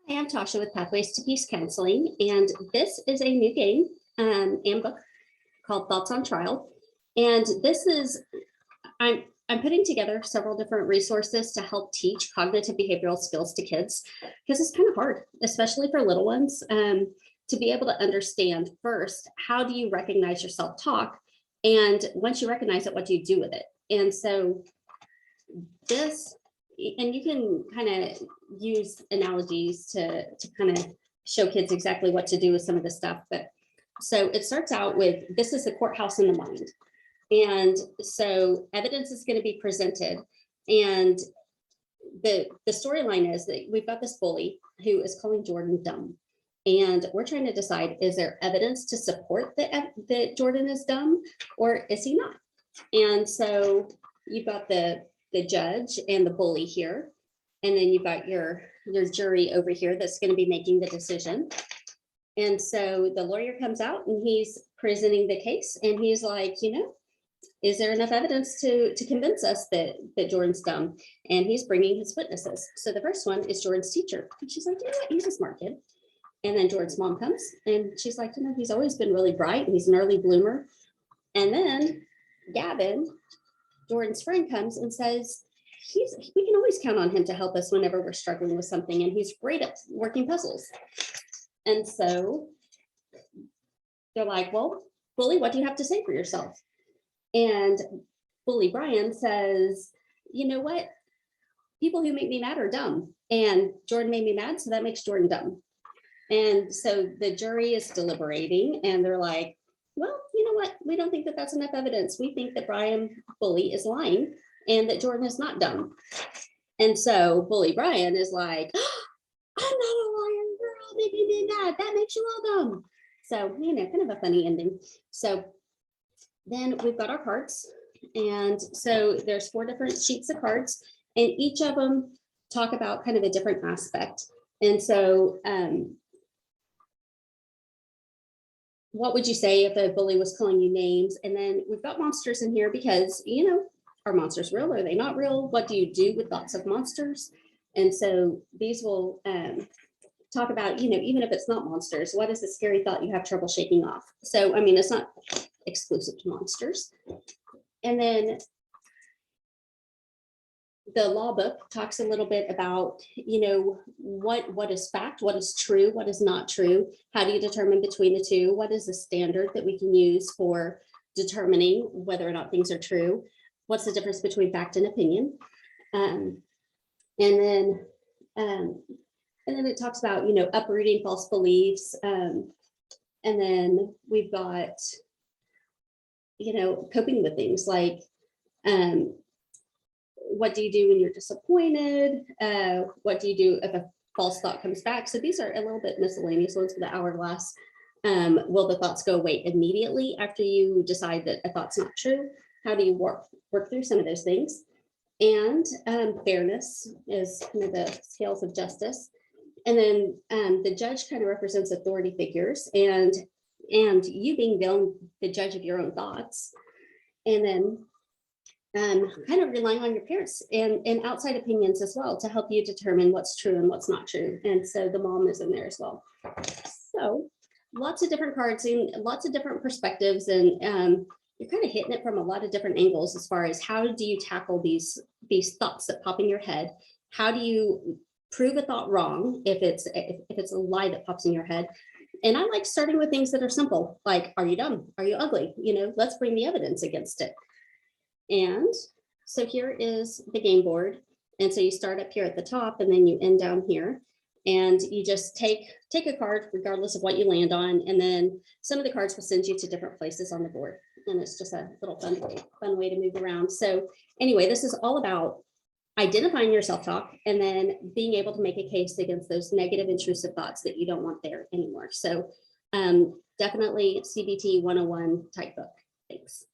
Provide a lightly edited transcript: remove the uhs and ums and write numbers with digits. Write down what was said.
Hi, I'm Tasha with Pathways to Peace Counseling, and this is a new game and book called Thoughts on Trial. And this is, I'm putting together several different resources to help teach cognitive behavioral skills to kids, because it's kind of hard, especially for little ones, to be able to understand first, how do you recognize your self-talk? And once you recognize it, what do you do with it? And so this, and you can kind of use analogies to kind of show kids exactly what to do with some of the stuff. But so it starts out with, this is the courthouse in the mind. And so evidence is going to be presented. And the storyline is that we've got this bully who is calling Jordan dumb. And we're trying to decide, is there evidence to support that Jordan is dumb, or is he not? And so you've got the judge and the bully here. And then you've got your jury over here that's going to be making the decision. And so the lawyer comes out and he's presenting the case, and he's like, is there enough evidence to convince us that Jordan's dumb? And he's bringing his witnesses. So the first one is Jordan's teacher. And she's like, what? He's a smart kid. And then Jordan's mom comes and she's like, he's always been really bright and he's an early bloomer. And then Gavin, Jordan's friend, comes and says, we can always count on him to help us whenever we're struggling with something, and he's great at working puzzles. And so they're like, well, bully, what do you have to say for yourself? And bully Brian says, you know what? People who make me mad are dumb, and Jordan made me mad, so that makes Jordan dumb. And so the jury is deliberating, and they're like, well, you know what? We don't think that that's enough evidence. We think that Brian, bully, is lying and that Jordan is not dumb. And so bully Brian is like, I'm not a liar. You're all making me mad. That makes you all dumb. So, kind of a funny ending. So then we've got our cards. And so there's 4 different sheets of cards, and each of them talk about kind of a different aspect. And so what would you say if a bully was calling you names? And then we've got monsters in here because, are monsters real? Are they not real? What do you do with thoughts of monsters? And so these will talk about, even if it's not monsters, what is the scary thought you have trouble shaking off? So, it's not exclusive to monsters. And then the law book talks a little bit about, what is fact, what is true, what is not true. How do you determine between the two? What is the standard that we can use for determining whether or not things are true? What's the difference between fact and opinion? And then it talks about, uprooting false beliefs. And then we've got, coping with things like, what do you do when you're disappointed? What do you do if a false thought comes back? So these are a little bit miscellaneous ones for the hourglass. Will the thoughts go away immediately after you decide that a thought's not true? How do you work through some of those things? And fairness is kind of the scales of justice. And then the judge kind of represents authority figures, and you being the judge of your own thoughts. And then kind of relying on your parents and outside opinions as well to help you determine what's true and what's not true. And so the mom is in there as well. So lots of different cards and lots of different perspectives, and you're kind of hitting it from a lot of different angles as far as how do you tackle these thoughts that pop in your head? How do you prove a thought wrong if it's a lie that pops in your head? And I like starting with things that are simple, like, are you dumb? Are you ugly? Let's bring the evidence against it. And so here is the game board. And so you start up here at the top, and then you end down here, and you just take a card regardless of what you land on. And then some of the cards will send you to different places on the board. And it's just a little fun way to move around. So anyway, this is all about identifying your self-talk and then being able to make a case against those negative intrusive thoughts that you don't want there anymore. So definitely CBT 101 type book. Thanks.